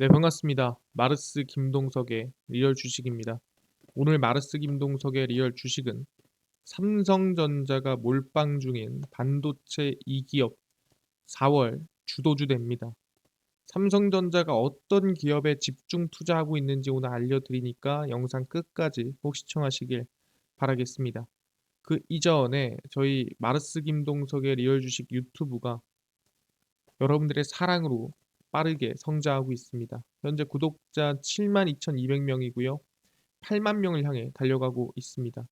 네, 반갑습니다. 마르스 김동석의 리얼 주식입니다. 오늘 마르스 김동석의 리얼 주식은 삼성전자가 몰빵 중인 반도체 2기업 4월 주도주됩니다. 삼성전자가 어떤 기업에 집중 투자하고 있는지 오늘 알려드리니까 영상 끝까지 꼭 시청하시길 바라겠습니다. 그 이전에 저희 마르스 김동석의 리얼 주식 유튜브가 여러분들의 사랑으로 빠르게 성장하고 있습니다. 현재 구독자 72,200명이고요. 8만 명을 향해 달려가고 있습니다.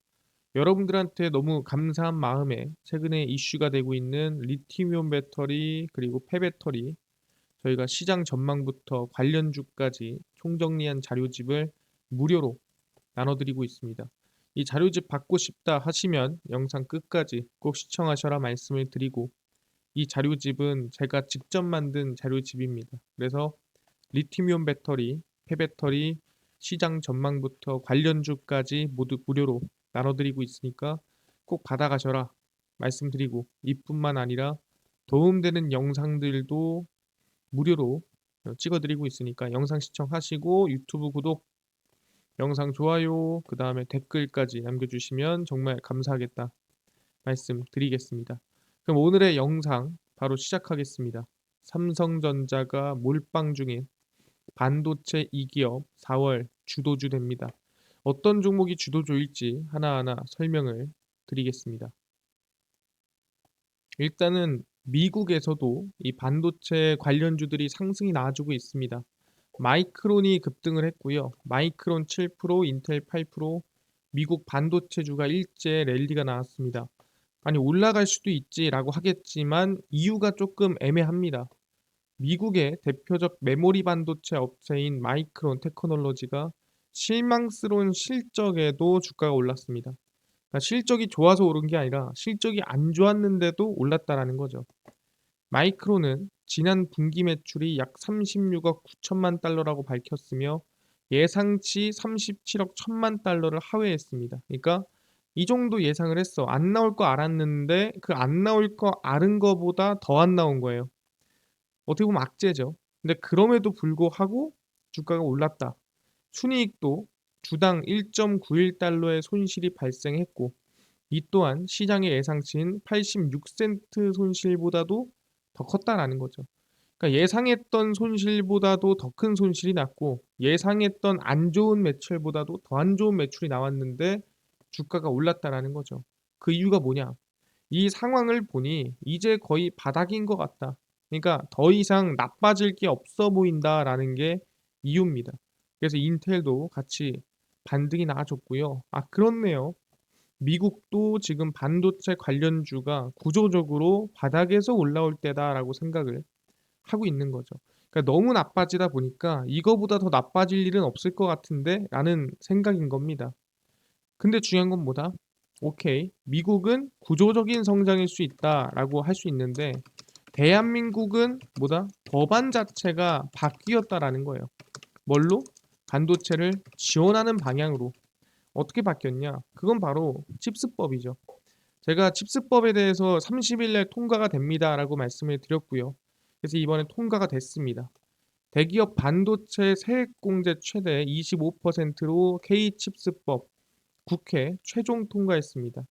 여러분들한테 너무 감사한 마음에 최근에 이슈가 되고 있는 리튬이온 배터리 그리고 폐배터리 저희가 시장 전망부터 관련주까지 총정리한 자료집을 무료로 나눠드리고 있습니다. 이 자료집 받고 싶다 하시면 영상 끝까지 꼭 시청하셔라 말씀을 드리고, 이 자료집은 제가 직접 만든 자료집입니다. 그래서 리튬이온 배터리, 폐배터리, 시장 전망부터 관련주까지 모두 무료로 나눠드리고 있으니까 꼭 받아가셔라 말씀드리고, 이뿐만 아니라 도움되는 영상들도 무료로 찍어드리고 있으니까 영상 시청하시고 유튜브 구독, 영상 좋아요, 그 다음에 댓글까지 남겨주시면 정말 감사하겠다 말씀드리겠습니다. 그럼 오늘의 영상 바로 시작하겠습니다. 삼성전자가 몰빵 중인 반도체 2기업 4월 주도주 됩니다. 어떤 종목이 주도주일지 하나하나 설명을 드리겠습니다. 일단은 미국에서도 이 반도체 관련주들이 상승이 나와주고 있습니다. 마이크론이 급등을 했고요. 마이크론 7%, 인텔 8%, 미국 반도체주가 일제 랠리가 나왔습니다. 아니, 올라갈 수도 있지라고 하겠지만 이유가 조금 애매합니다. 미국의 대표적 메모리 반도체 업체인 마이크론 테크놀로지가 실망스러운 실적에도 주가가 올랐습니다. 그러니까 실적이 좋아서 오른 게 아니라 실적이 안 좋았는데도 올랐다라는 거죠. 마이크론은 지난 분기 매출이 약 36억 9천만 달러라고 밝혔으며 예상치 37억 1천만 달러를 하회했습니다. 그러니까 이 정도 예상을 했어. 안 나올 거 알았는데 그 안 나올 거 아는 거보다 더 안 나온 거예요. 어떻게 보면 악재죠. 근데 그럼에도 불구하고 주가가 올랐다. 순이익도 주당 1.91달러의 손실이 발생했고, 이 또한 시장의 예상치인 86센트 손실보다도 더 컸다라는 거죠. 그러니까 예상했던 손실보다도 더 큰 손실이 났고, 예상했던 안 좋은 매출보다도 더 안 좋은 매출이 나왔는데 주가가 올랐다라는 거죠. 그 이유가 뭐냐? 이 상황을 보니 이제 거의 바닥인 것 같다. 그러니까 더 이상 나빠질 게 없어 보인다라는 게 이유입니다. 그래서 인텔도 같이 반등이 나와줬고요. 아, 그렇네요. 미국도 지금 반도체 관련주가 구조적으로 바닥에서 올라올 때다라고 생각을 하고 있는 거죠. 그러니까 너무 나빠지다 보니까 이거보다 더 나빠질 일은 없을 것 같은데 라는 생각인 겁니다. 근데 중요한 건 뭐다? 오케이. 미국은 구조적인 성장일 수 있다라고 할 수 있는데 대한민국은 뭐다? 법안 자체가 바뀌었다라는 거예요. 뭘로? 반도체를 지원하는 방향으로. 어떻게 바뀌었냐? 그건 바로 칩스법이죠. 제가 칩스법에 대해서 30일 날 통과가 됩니다라고 말씀을 드렸고요. 그래서 이번에 통과가 됐습니다. 대기업 반도체 세액공제 최대 25%로 K칩스법 국회 최종 통과했습니다.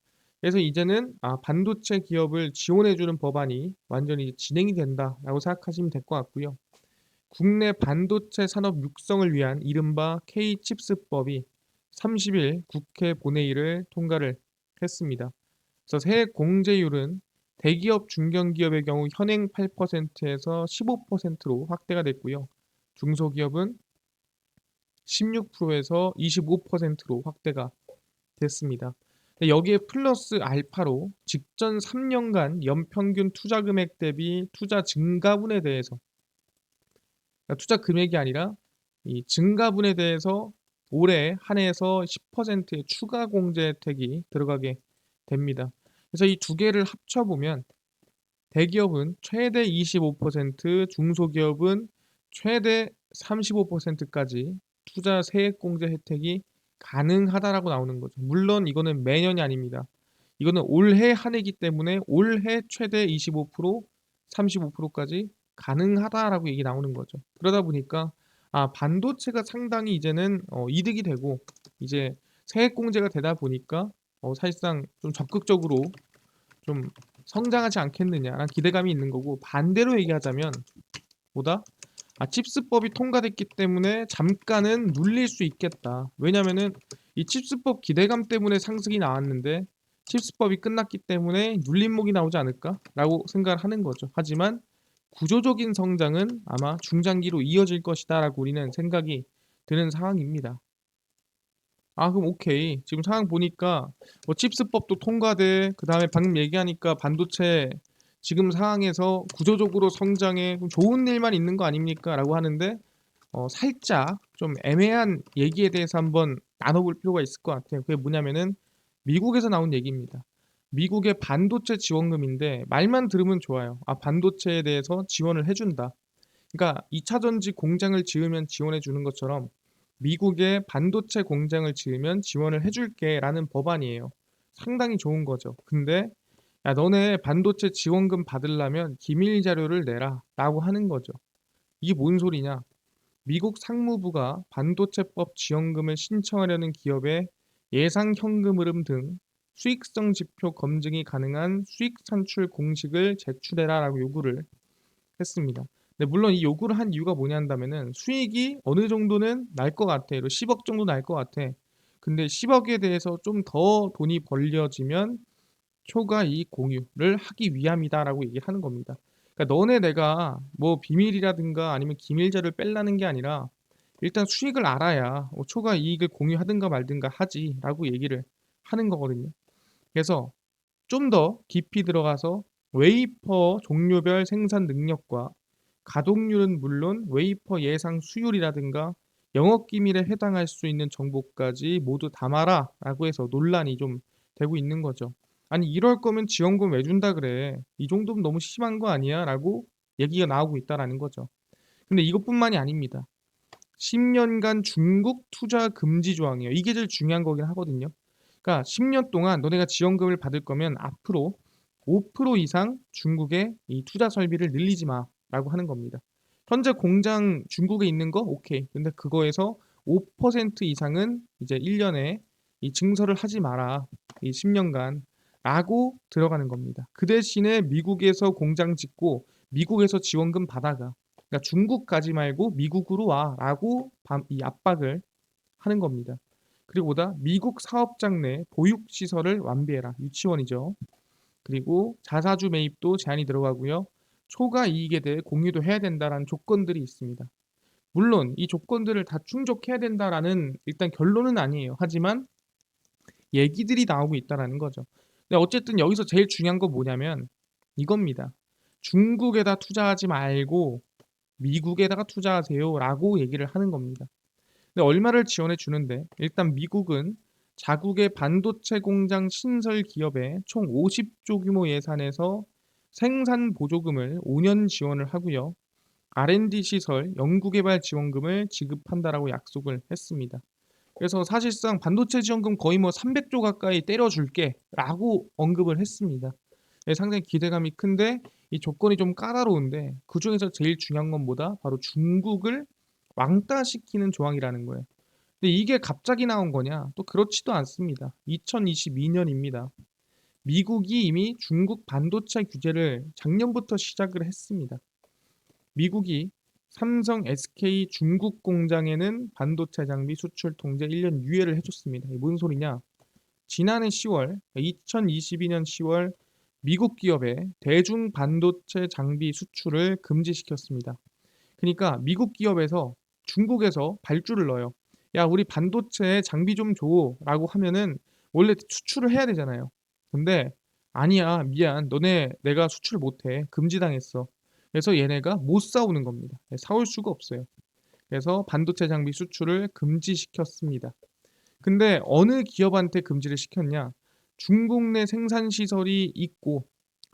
그래서 이제는 반도체 기업을 지원해주는 법안이 완전히 진행이 된다라고 생각하시면 될 것 같고요. 국내 반도체 산업 육성을 위한 이른바 K칩스법이 30일 국회 본회의를 통과를 했습니다. 그래서 세액 공제율은 대기업 중견기업의 경우 현행 8%에서 15%로 확대가 됐고요. 중소기업은 16%에서 25%로 확대가 됐습니다. 여기에 플러스 알파로 직전 3년간 연평균 투자 금액 대비 투자 증가분에 대해서, 그러니까 투자 금액이 아니라 이 증가분에 대해서 올해 한해서 10%의 추가 공제 혜택이 들어가게 됩니다. 그래서 이 두 개를 합쳐보면 대기업은 최대 25%, 중소기업은 최대 35%까지 투자 세액 공제 혜택이 가능하다라고 나오는 거죠. 물론 이거는 매년이 아닙니다. 이거는 올해 한 해이기 때문에 올해 최대 25%, 35%까지 가능하다라고 얘기 나오는 거죠. 그러다 보니까 반도체가 상당히 이제는 이득이 되고 이제 세액 공제가 되다 보니까 사실상 좀 적극적으로 좀 성장하지 않겠느냐라는 기대감이 있는 거고, 반대로 얘기하자면 뭐다? 칩스법이 통과됐기 때문에 잠깐은 눌릴 수 있겠다. 왜냐면은 이 칩스법 기대감 때문에 상승이 나왔는데 칩스법이 끝났기 때문에 눌림목이 나오지 않을까라고 생각을 하는 거죠. 하지만 구조적인 성장은 아마 중장기로 이어질 것이다라고 우리는 생각이 드는 상황입니다. 그럼 오케이. 지금 상황 보니까 뭐 칩스법도 통과돼. 그다음에 방금 얘기하니까 반도체 지금 상황에서 구조적으로 성장에 좀 좋은 일만 있는 거 아닙니까? 라고 하는데 살짝 좀 애매한 얘기에 대해서 한번 나눠볼 필요가 있을 것 같아요. 그게 뭐냐면은 미국에서 나온 얘기입니다. 미국의 반도체 지원금인데 말만 들으면 좋아요. 반도체에 대해서 지원을 해준다. 그러니까 2차 전지 공장을 지으면 지원해 주는 것처럼 미국의 반도체 공장을 지으면 지원을 해줄게라는 법안이에요. 상당히 좋은 거죠. 근데 야, 너네 반도체 지원금 받으려면 기밀 자료를 내라 라고 하는 거죠. 이게 뭔 소리냐? 미국 상무부가 반도체법 지원금을 신청하려는 기업의 예상 현금 흐름 등 수익성 지표 검증이 가능한 수익 산출 공식을 제출해라라고 요구를 했습니다. 근데 물론 이 요구를 한 이유가 뭐냐 한다면은 수익이 어느 정도는 날 것 같아. 10억 정도 날 것 같아. 근데 10억에 대해서 좀 더 돈이 벌려지면 초과 이익 공유를 하기 위함이다라고 얘기를 하는 겁니다. 그러니까 너네 내가 뭐 비밀이라든가 아니면 기밀자를 뺄라는 게 아니라 일단 수익을 알아야 초과 이익을 공유하든가 말든가 하지라고 얘기를 하는 거거든요. 그래서 좀 더 깊이 들어가서 웨이퍼 종류별 생산 능력과 가동률은 물론 웨이퍼 예상 수율이라든가 영업 기밀에 해당할 수 있는 정보까지 모두 담아라 라고 해서 논란이 좀 되고 있는 거죠. 아니 이럴 거면 지원금 왜 준다 그래? 이 정도면 너무 심한 거 아니야? 라고 얘기가 나오고 있다라는 거죠. 근데 이것뿐만이 아닙니다. 10년간 중국 투자 금지 조항이에요. 이게 제일 중요한 거긴 하거든요. 그러니까 10년 동안 너네가 지원금을 받을 거면 앞으로 5% 이상 중국의 이 투자 설비를 늘리지 마라고 하는 겁니다. 현재 공장 중국에 있는 거 오케이. 근데 그거에서 5% 이상은 이제 1년에 이 증설을 하지 마라. 이 10년간 라고 들어가는 겁니다. 그 대신에 미국에서 공장 짓고 미국에서 지원금 받아가. 그러니까 중국 가지 말고 미국으로 와라고 이 압박을 하는 겁니다. 그리고 보다 미국 사업장 내 보육시설을 완비해라. 유치원이죠. 그리고 자사주 매입도 제한이 들어가고요. 초과 이익에 대해 공유도 해야 된다라는 조건들이 있습니다. 물론 이 조건들을 다 충족해야 된다라는 일단 결론은 아니에요. 하지만 얘기들이 나오고 있다라는 거죠. 근데 어쨌든 여기서 제일 중요한 건 뭐냐면 이겁니다. 중국에다 투자하지 말고 미국에다가 투자하세요라고 얘기를 하는 겁니다. 근데 얼마를 지원해 주는데 일단 미국은 자국의 반도체 공장 신설 기업에 총 50조 규모 예산에서 생산 보조금을 5년 지원을 하고요. R&D 시설 연구개발 지원금을 지급한다라고 약속을 했습니다. 그래서 사실상 반도체 지원금 거의 뭐 300조 가까이 때려줄게라고 언급을 했습니다. 네, 상당히 기대감이 큰데 이 조건이 좀 까다로운데 그 중에서 제일 중요한 건 뭐다? 바로 중국을 왕따시키는 조항이라는 거예요. 근데 이게 갑자기 나온 거냐? 또 그렇지도 않습니다. 2022년입니다. 미국이 이미 중국 반도체 규제를 작년부터 시작을 했습니다. 미국이 삼성, SK 중국 공장에는 반도체 장비 수출 통제 1년 유예를 해줬습니다. 이게 뭔 소리냐? 지난해 10월, 2022년 10월 미국 기업의 대중 반도체 장비 수출을 금지시켰습니다. 그러니까 미국 기업에서 중국에서 발주를 넣어요. 야, 우리 반도체 장비 좀 줘라고 하면은 원래 수출을 해야 되잖아요. 근데 아니야, 미안, 너네 내가 수출 못해, 금지당했어. 그래서 얘네가 못 사오는 겁니다. 사올 수가 없어요. 그래서 반도체 장비 수출을 금지시켰습니다. 근데 어느 기업한테 금지를 시켰냐? 중국 내 생산 시설이 있고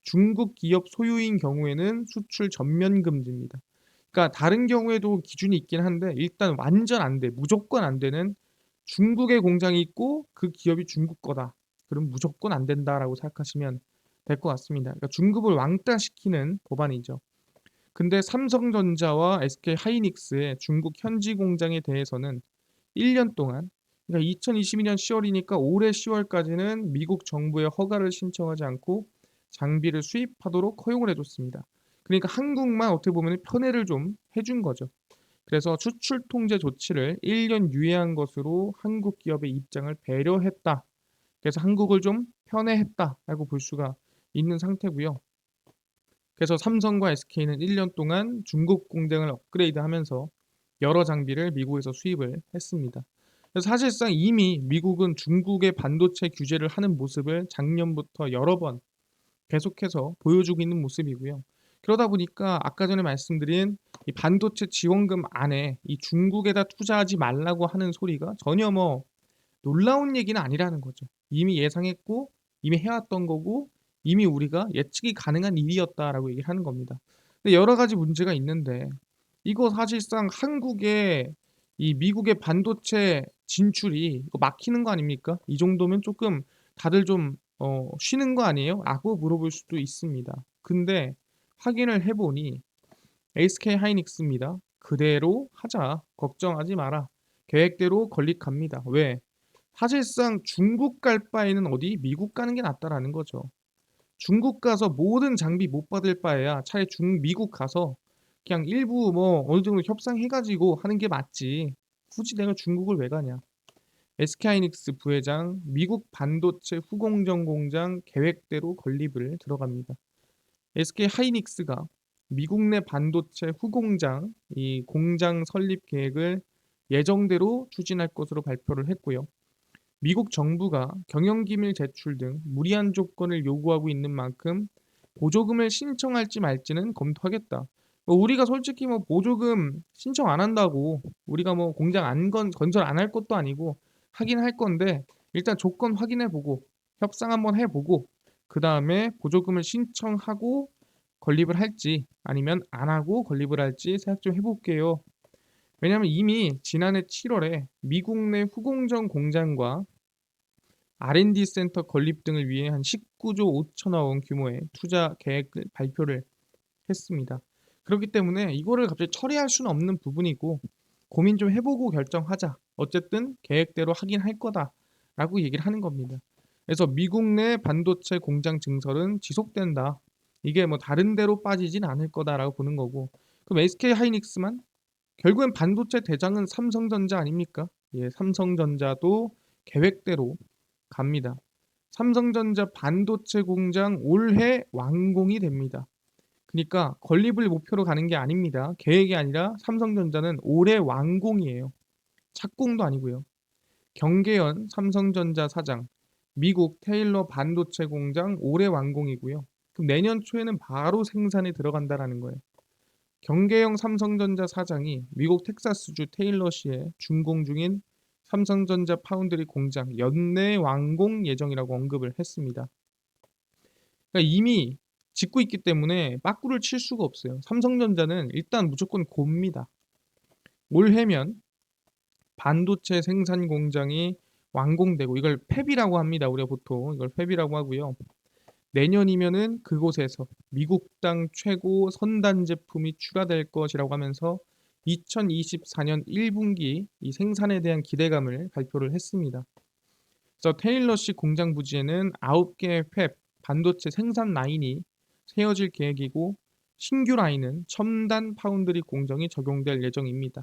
중국 기업 소유인 경우에는 수출 전면 금지입니다. 그러니까 다른 경우에도 기준이 있긴 한데 일단 완전 안 돼. 무조건 안 되는 중국에 공장이 있고 그 기업이 중국 거다. 그럼 무조건 안 된다라고 생각하시면 될 것 같습니다. 그러니까 중국을 왕따시키는 법안이죠. 근데 삼성전자와 SK하이닉스의 중국 현지 공장에 대해서는 1년 동안, 그러니까 2022년 10월이니까 올해 10월까지는 미국 정부의 허가를 신청하지 않고 장비를 수입하도록 허용을 해줬습니다. 그러니까 한국만 어떻게 보면 편애를 좀 해준 거죠. 그래서 수출 통제 조치를 1년 유예한 것으로 한국 기업의 입장을 배려했다. 그래서 한국을 좀 편애했다라고 볼 수가 있는 상태고요. 그래서 삼성과 SK는 1년 동안 중국 공장을 업그레이드하면서 여러 장비를 미국에서 수입을 했습니다. 그래서 사실상 이미 미국은 중국의 반도체 규제를 하는 모습을 작년부터 여러 번 계속해서 보여주고 있는 모습이고요. 그러다 보니까 아까 전에 말씀드린 이 반도체 지원금 안에 이 중국에다 투자하지 말라고 하는 소리가 전혀 뭐 놀라운 얘기는 아니라는 거죠. 이미 예상했고 이미 해왔던 거고 이미 우리가 예측이 가능한 일이었다라고 얘기를 하는 겁니다. 근데 여러 가지 문제가 있는데 이거 사실상 한국의 이 미국의 반도체 진출이 이거 막히는 거 아닙니까? 이 정도면 조금 다들 좀 쉬는 거 아니에요? 라고 물어볼 수도 있습니다. 근데 확인을 해보니 SK 하이닉스입니다. 그대로 하자. 걱정하지 마라. 계획대로 건립합니다. 왜? 사실상 중국 갈 바에는 어디 미국 가는 게 낫다라는 거죠. 중국 가서 모든 장비 못 받을 바에야 차라리 미국 가서 그냥 일부 뭐 어느 정도 협상해가지고 하는 게 맞지. 굳이 내가 중국을 왜 가냐. SK하이닉스 부회장 미국 반도체 후공정 공장 계획대로 건립을 들어갑니다. SK하이닉스가 미국 내 반도체 후공장 이 공장 설립 계획을 예정대로 추진할 것으로 발표를 했고요. 미국 정부가 경영기밀 제출 등 무리한 조건을 요구하고 있는 만큼 보조금을 신청할지 말지는 검토하겠다. 뭐 우리가 솔직히 뭐 보조금 신청 안 한다고 우리가 뭐 공장 건설 안 할 것도 아니고 하긴 할 건데 일단 조건 확인해 보고 협상 한번 해보고 그 다음에 보조금을 신청하고 건립을 할지 아니면 안 하고 건립을 할지 생각 좀 해볼게요. 왜냐하면 이미 지난해 7월에 미국 내 후공정 공장과 R&D 센터 건립 등을 위해 한 19조 5천억 원 규모의 투자 계획을 발표를 했습니다. 그렇기 때문에 이거를 갑자기 처리할 수는 없는 부분이고 고민 좀 해보고 결정하자. 어쨌든 계획대로 하긴 할 거다라고 얘기를 하는 겁니다. 그래서 미국 내 반도체 공장 증설은 지속된다. 이게 뭐 다른 데로 빠지진 않을 거다라고 보는 거고. 그럼 SK 하이닉스만 결국엔 반도체 대장은 삼성전자 아닙니까? 예, 삼성전자도 계획대로 갑니다. 삼성전자 반도체 공장 올해 완공이 됩니다. 그러니까 건립을 목표로 가는 게 아닙니다. 계획이 아니라 삼성전자는 올해 완공이에요. 착공도 아니고요. 경계현 삼성전자 사장, 미국 테일러 반도체 공장 올해 완공이고요. 그럼 내년 초에는 바로 생산에 들어간다라는 거예요. 경계형 삼성전자 사장이 미국 텍사스주 테일러시에 준공 중인 삼성전자 파운드리 공장 연내 완공 예정이라고 언급을 했습니다. 그러니까 이미 짓고 있기 때문에 빠꾸를 칠 수가 없어요. 삼성전자는 일단 무조건 곱니다. 올해면 반도체 생산 공장이 완공되고 이걸 팹이라고 합니다. 우리가 보통 이걸 팹이라고 하고요. 내년이면은 그곳에서 미국 당 최고 선단 제품이 출하될 것이라고 하면서 2024년 1분기 이 생산에 대한 기대감을 발표를 했습니다. 그래서 테일러시 공장 부지에는 9개의 팹 반도체 생산 라인이 세워질 계획이고 신규 라인은 첨단 파운드리 공정이 적용될 예정입니다.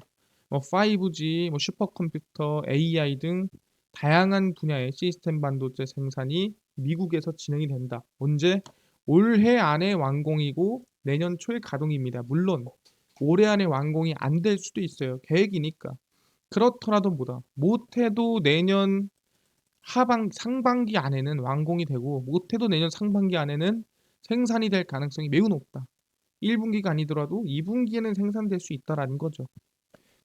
5G, 슈퍼컴퓨터, AI 등 다양한 분야의 시스템 반도체 생산이 미국에서 진행이 된다. 언제? 올해 안에 완공이고 내년 초에 가동입니다. 물론 올해 안에 완공이 안 될 수도 있어요. 계획이니까. 그렇더라도 뭐다. 못해도 내년 상반기 안에는 완공이 되고 못해도 내년 상반기 안에는 생산이 될 가능성이 매우 높다. 1분기가 아니더라도 2분기에는 생산될 수 있다라는 거죠.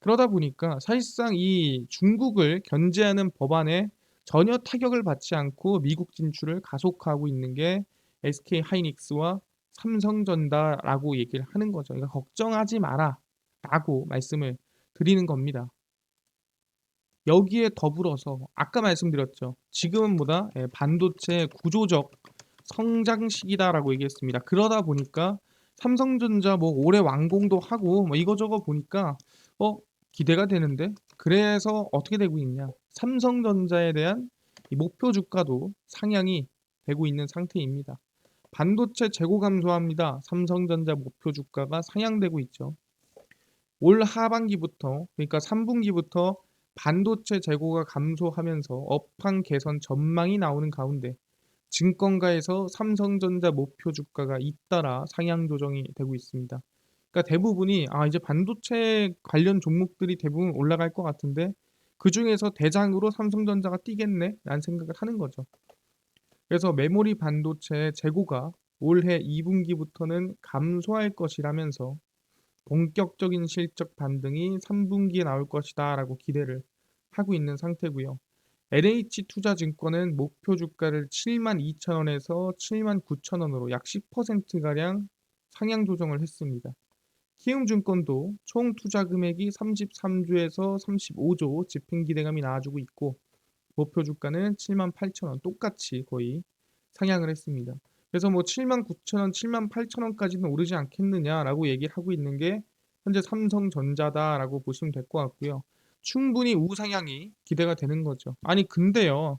그러다 보니까 사실상 이 중국을 견제하는 법안에 전혀 타격을 받지 않고 미국 진출을 가속화하고 있는 게 SK 하이닉스와 삼성전자라고 얘기를 하는 거죠. 그러니까 걱정하지 마라 라고 말씀을 드리는 겁니다. 여기에 더불어서 아까 말씀드렸죠. 지금은 뭐다? 반도체 구조적 성장 시기다라고 얘기했습니다. 그러다 보니까 삼성전자 뭐 올해 완공도 하고 뭐 이거저거 보니까 기대가 되는데 그래서 어떻게 되고 있냐? 삼성전자에 대한 이 목표 주가도 상향이 되고 있는 상태입니다. 반도체 재고 감소합니다. 삼성전자 목표 주가가 상향되고 있죠. 올 하반기부터 그러니까 3분기부터 반도체 재고가 감소하면서 업황 개선 전망이 나오는 가운데 증권가에서 삼성전자 목표 주가가 잇따라 상향 조정이 되고 있습니다. 그러니까 대부분이 이제 반도체 관련 종목들이 대부분 올라갈 것 같은데 그중에서 대장으로 삼성전자가 뛰겠네라는 생각을 하는 거죠. 그래서 메모리 반도체 재고가 올해 2분기부터는 감소할 것이라면서 본격적인 실적 반등이 3분기에 나올 것이다라고 기대를 하고 있는 상태고요. LH투자증권은 목표 주가를 72,000원에서 79,000원으로 약 10%가량 상향 조정을 했습니다. 키움증권도 총 투자 금액이 33조에서 35조 집행 기대감이 나와주고 있고 목표 주가는 78,000원 똑같이 거의 상향을 했습니다. 그래서 뭐 79,000원, 78,000원까지는 오르지 않겠느냐라고 얘기를 하고 있는 게 현재 삼성전자다라고 보시면 될 것 같고요. 충분히 우상향이 기대가 되는 거죠. 아니 근데요.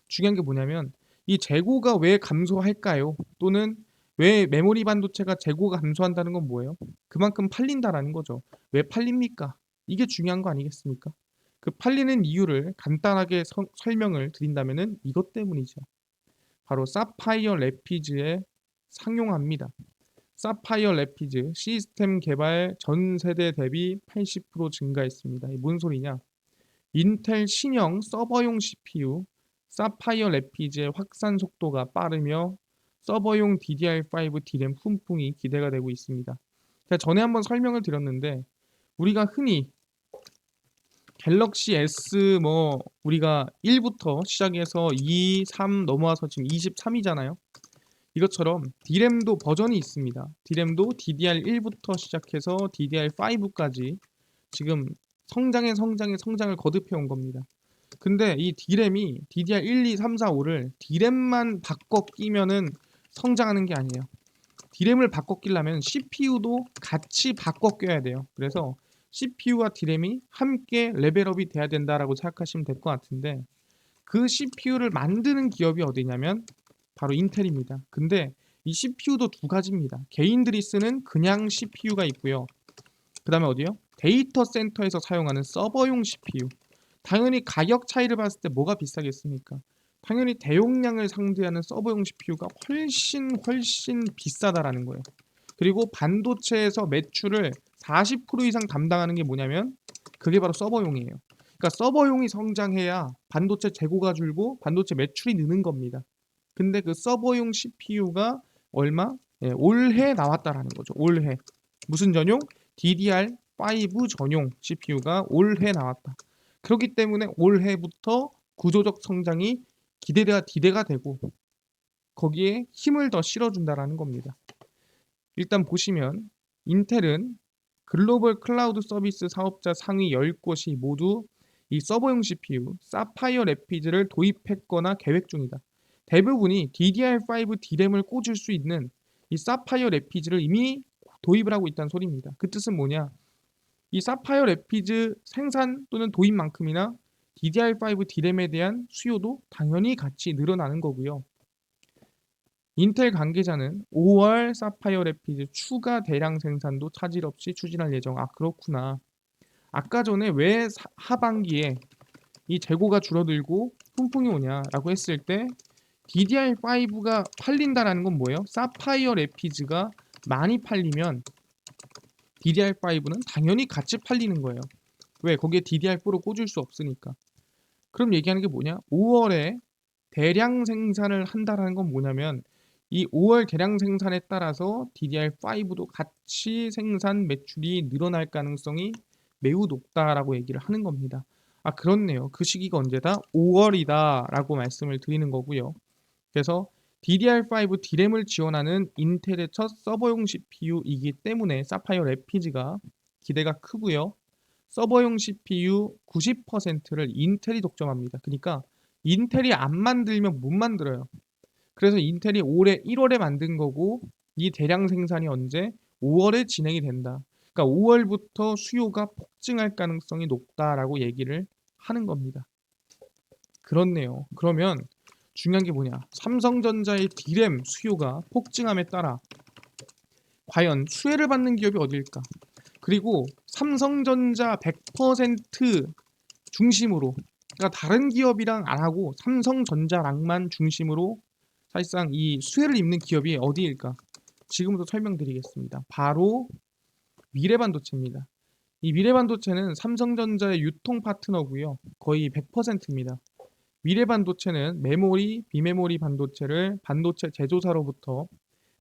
중요한 게 뭐냐면 이 재고가 왜 감소할까요? 또는 왜 메모리 반도체가 재고가 감소한다는 건 뭐예요? 그만큼 팔린다라는 거죠. 왜 팔립니까? 이게 중요한 거 아니겠습니까? 그 팔리는 이유를 간단하게 설명을 드린다면은 이것 때문이죠. 바로 사파이어 래피즈의 상용화입니다. 사파이어 래피즈 시스템 개발 전 세대 대비 80% 증가했습니다. 이게 뭔 소리냐? 인텔 신형 서버용 CPU 사파이어 래피즈의 확산 속도가 빠르며 서버용 DDR5 D램 품풍이 기대가 되고 있습니다. 제가 전에 한번 설명을 드렸는데 우리가 흔히 갤럭시 S 뭐 우리가 1부터 시작해서 2, 3 넘어와서 지금 23이잖아요. 이것처럼 D램도 버전이 있습니다. D램도 DDR1부터 시작해서 DDR5까지 지금 성장을 거듭해 온 겁니다. 근데 이 D램이 DDR1, 2, 3, 4, 5를 D램만 바꿔 끼면은 성장하는 게 아니에요. D램을 바꿔 끼려면 CPU도 같이 바꿔 껴야 돼요. 그래서 CPU와 D램이 함께 레벨업이 돼야 된다라고 생각하시면 될 것 같은데 그 CPU를 만드는 기업이 어디냐면 바로 인텔입니다. 근데 이 CPU도 두 가지입니다. 개인들이 쓰는 그냥 CPU가 있고요. 그 다음에 어디요? 데이터 센터에서 사용하는 서버용 CPU. 당연히 가격 차이를 봤을 때 뭐가 비싸겠습니까? 당연히 대용량을 상대하는 서버용 CPU가 훨씬 비싸다라는 거예요. 그리고 반도체에서 매출을 40% 이상 담당하는 게 뭐냐면 그게 바로 서버용이에요. 그러니까 서버용이 성장해야 반도체 재고가 줄고 반도체 매출이 느는 겁니다. 근데 그 서버용 CPU가 얼마? 올해 나왔다라는 거죠. 올해. 무슨 전용? DDR5 전용 CPU가 올해 나왔다. 그렇기 때문에 올해부터 구조적 성장이 기대가 되고 거기에 힘을 더 실어준다라는 겁니다. 일단 보시면 인텔은 글로벌 클라우드 서비스 사업자 상위 10곳이 모두 이 서버용 CPU 사파이어 래피즈를 도입했거나 계획 중이다. 대부분이 DDR5 D램을 꽂을 수 있는 이 사파이어 래피즈를 이미 도입을 하고 있다는 소리입니다. 그 뜻은 뭐냐? 이 사파이어 래피즈 생산 또는 도입만큼이나 DDR5 D램에 대한 수요도 당연히 같이 늘어나는 거고요. 인텔 관계자는 5월 사파이어 래피드 추가 대량 생산도 차질 없이 추진할 예정. 그렇구나. 아까 전에 왜 하반기에 이 재고가 줄어들고 품풍이 오냐라고 했을 때 DDR5가 팔린다라는 건 뭐예요? 사파이어 래피즈가 많이 팔리면 DDR5는 당연히 같이 팔리는 거예요. 왜? 거기에 DDR4로 꽂을 수 없으니까. 그럼 얘기하는 게 뭐냐? 5월에 대량 생산을 한다라는 건 뭐냐면 이 5월 대량 생산에 따라서 DDR5도 같이 생산 매출이 늘어날 가능성이 매우 높다라고 얘기를 하는 겁니다. 그렇네요. 그 시기가 언제다? 5월이다라고 말씀을 드리는 거고요. 그래서 DDR5 D램을 지원하는 인텔의 첫 서버용 CPU이기 때문에 사파이어 래피즈가 기대가 크고요. 서버용 CPU 90%를 인텔이 독점합니다. 그러니까 인텔이 안 만들면 못 만들어요. 그래서 인텔이 올해 1월에 만든 거고 이 대량 생산이 언제? 5월에 진행이 된다. 그러니까 5월부터 수요가 폭증할 가능성이 높다라고 얘기를 하는 겁니다. 그렇네요. 그러면 중요한 게 뭐냐? 삼성전자의 D램 수요가 폭증함에 따라 과연 수혜를 받는 기업이 어디일까? 그리고 삼성전자 100% 중심으로, 그러니까 다른 기업이랑 안 하고 삼성전자랑만 중심으로 사실상 이 수혜를 입는 기업이 어디일까? 지금부터 설명드리겠습니다. 바로 미래반도체입니다. 이 미래반도체는 삼성전자의 유통 파트너고요. 거의 100%입니다. 미래반도체는 메모리, 비메모리 반도체를 반도체 제조사로부터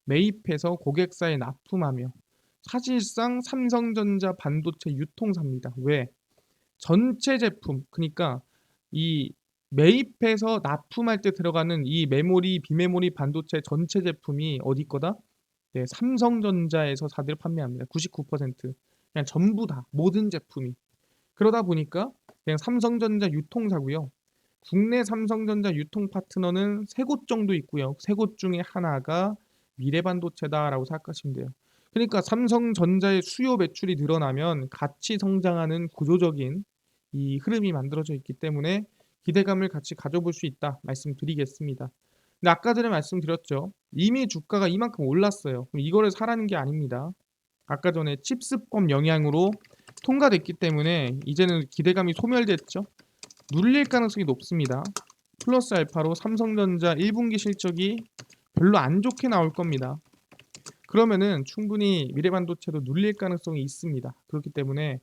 매입해서 고객사에 납품하며 사실상 삼성전자 반도체 유통사입니다. 왜? 전체 제품, 그러니까 이 매입해서 납품할 때 들어가는 이 메모리, 비메모리 반도체 전체 제품이 어디 거다? 네, 삼성전자에서 사들 판매합니다. 99%. 그냥 전부 다, 모든 제품이. 그러다 보니까 그냥 삼성전자 유통사고요. 국내 삼성전자 유통 파트너는 세 곳 정도 있고요. 세 곳 중에 하나가 미래반도체다라고 생각하시면 돼요. 그러니까 삼성전자의 수요 매출이 늘어나면 같이 성장하는 구조적인 이 흐름이 만들어져 있기 때문에 기대감을 같이 가져볼 수 있다 말씀드리겠습니다. 근데 아까 전에 말씀드렸죠. 이미 주가가 이만큼 올랐어요. 그럼 이거를 사라는 게 아닙니다. 아까 전에 칩스법 영향으로 통과됐기 때문에 이제는 기대감이 소멸됐죠. 눌릴 가능성이 높습니다. 플러스 알파로 삼성전자 1분기 실적이 별로 안 좋게 나올 겁니다. 그러면은 충분히 미래반도체도 눌릴 가능성이 있습니다. 그렇기 때문에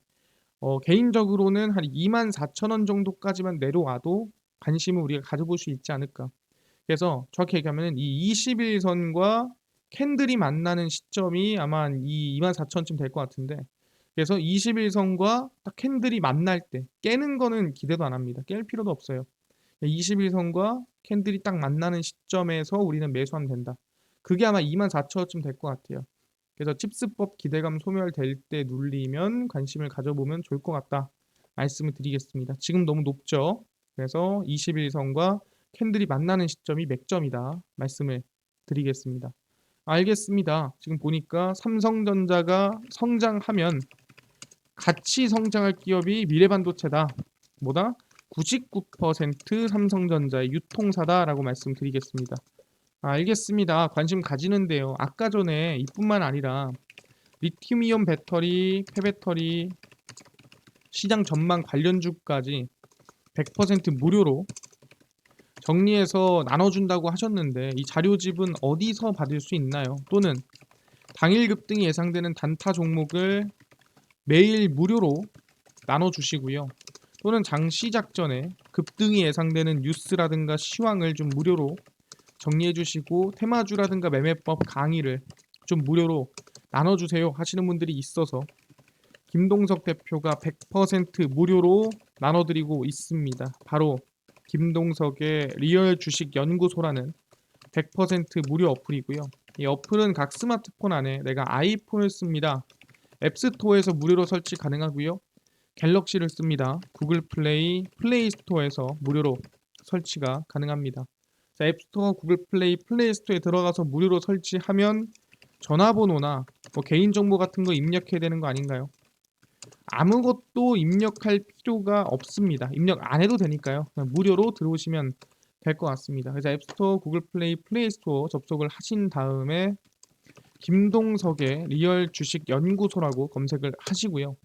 개인적으로는 한 24,000원 정도까지만 내려와도 관심을 우리가 가져볼 수 있지 않을까. 그래서 정확히 얘기하면 이 21선과 캔들이 만나는 시점이 아마 이 24,000원쯤 될 것 같은데, 그래서 21선과 딱 캔들이 만날 때 깨는 거는 기대도 안 합니다. 깰 필요도 없어요. 21선과 캔들이 딱 만나는 시점에서 우리는 매수하면 된다. 그게 아마 24,000원쯤 될 것 같아요. 그래서 칩스법 기대감 소멸될 때 눌리면 관심을 가져보면 좋을 것 같다 말씀을 드리겠습니다. 지금 너무 높죠. 그래서 21선과 캔들이 만나는 시점이 맥점이다 말씀을 드리겠습니다. 알겠습니다. 지금 보니까 삼성전자가 성장하면 같이 성장할 기업이 미래반도체다. 뭐다? 99% 삼성전자의 유통사다라고 말씀드리겠습니다. 알겠습니다. 관심 가지는데요. 아까 전에 이뿐만 아니라 리튬이온 배터리, 폐배터리, 시장 전망 관련주까지 100% 무료로 정리해서 나눠준다고 하셨는데 이 자료집은 어디서 받을 수 있나요? 또는 당일 급등이 예상되는 단타 종목을 매일 무료로 나눠주시고요. 또는 장 시작 전에 급등이 예상되는 뉴스라든가 시황을 좀 무료로 정리해 주시고 테마주라든가 매매법 강의를 좀 무료로 나눠주세요 하시는 분들이 있어서 김동석 대표가 100% 무료로 나눠드리고 있습니다. 바로 김동석의 리얼 주식 연구소라는 100% 무료 어플이고요. 이 어플은 각 스마트폰 안에 내가 아이폰을 씁니다. 앱스토어에서 무료로 설치 가능하고요. 갤럭시를 씁니다. 구글 플레이, 플레이 스토어에서 무료로 설치가 가능합니다. 자, 앱스토어, 구글 플레이, 플레이 스토어에 들어가서 무료로 설치하면 전화번호나 뭐 개인정보 같은 거 입력해야 되는 거 아닌가요? 아무것도 입력할 필요가 없습니다. 입력 안 해도 되니까요. 그냥 무료로 들어오시면 될 것 같습니다. 그래서 앱스토어, 구글 플레이, 플레이 스토어 접속을 하신 다음에 김동석의 리얼 주식 연구소라고 검색을 하시고요.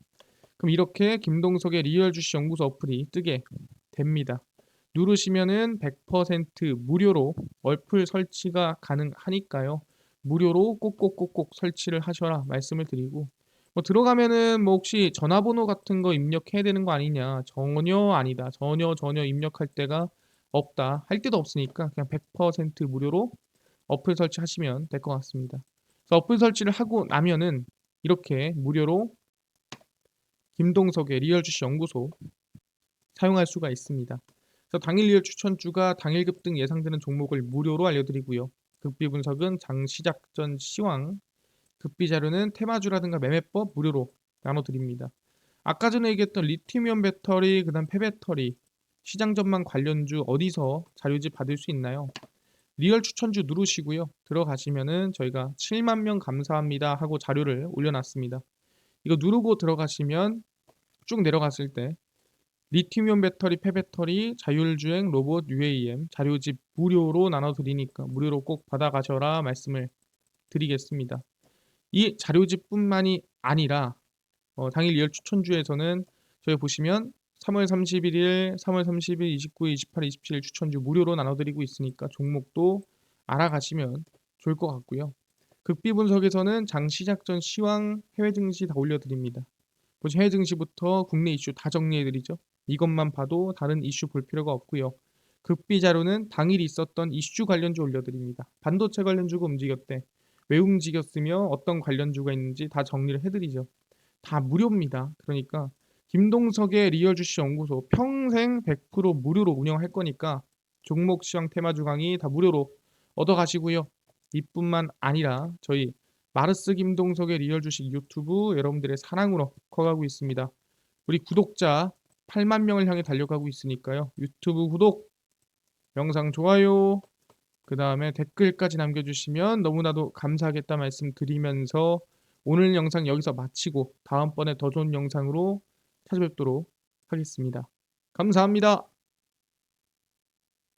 그럼 이렇게 김동석의 리얼 주식 연구소 어플이 뜨게 됩니다. 누르시면은 100% 무료로 어플 설치가 가능하니까요. 무료로 꼭꼭꼭꼭 설치를 하셔라 말씀을 드리고, 뭐 들어가면은 뭐 혹시 전화번호 같은 거 입력해야 되는 거 아니냐? 전혀 아니다. 전혀 입력할 데가 없다. 할 데도 없으니까 그냥 100% 무료로 어플 설치하시면 될 것 같습니다. 그래서 어플 설치를 하고 나면은 이렇게 무료로 김동석의 리얼 주식 연구소 사용할 수가 있습니다. 그래서 당일 리얼 추천주가 당일 급등 예상되는 종목을 무료로 알려드리고요. 급비 분석은 장 시작 전 시황, 급비 자료는 테마주라든가 매매법 무료로 나눠드립니다. 아까 전에 얘기했던 리튬이온 배터리, 그다음 폐배터리, 시장 전망 관련주 어디서 자료집 받을 수 있나요? 리얼 추천주 누르시고요. 들어가시면은 저희가 7만 명 감사합니다 하고 자료를 올려놨습니다. 이거 누르고 들어가시면 쭉 내려갔을 때 리튬이온 배터리, 폐배터리, 자율주행, 로봇, UAM 자료집 무료로 나눠드리니까 무료로 꼭 받아가셔라 말씀을 드리겠습니다. 이 자료집뿐만이 아니라 당일 리얼 추천주에서는 저희 보시면 3월 31일, 3월 30일, 29일, 28일, 27일 추천주 무료로 나눠드리고 있으니까 종목도 알아가시면 좋을 것 같고요. 극비 분석에서는 장 시작 전 시황 해외 증시 다 올려드립니다. 보시 해외 증시부터 국내 이슈 다 정리해드리죠. 이것만 봐도 다른 이슈 볼 필요가 없고요. 극비 자료는 당일 있었던 이슈 관련주 올려드립니다. 반도체 관련주가 움직였대. 왜 움직였으며 어떤 관련주가 있는지 다 정리를 해드리죠. 다 무료입니다. 그러니까 김동석의 리얼 주식 연구소 평생 100% 무료로 운영할 거니까 종목 시황 테마주 강의 다 무료로 얻어 가시고요. 이뿐만 아니라 저희 마르스 김동석의 리얼 주식 유튜브 여러분들의 사랑으로 커가고 있습니다. 우리 구독자 8만 명을 향해 달려가고 있으니까요. 유튜브 구독, 영상 좋아요, 그 다음에 댓글까지 남겨주시면 너무나도 감사하겠다 말씀드리면서 오늘 영상 여기서 마치고 다음번에 더 좋은 영상으로 찾아뵙도록 하겠습니다. 감사합니다.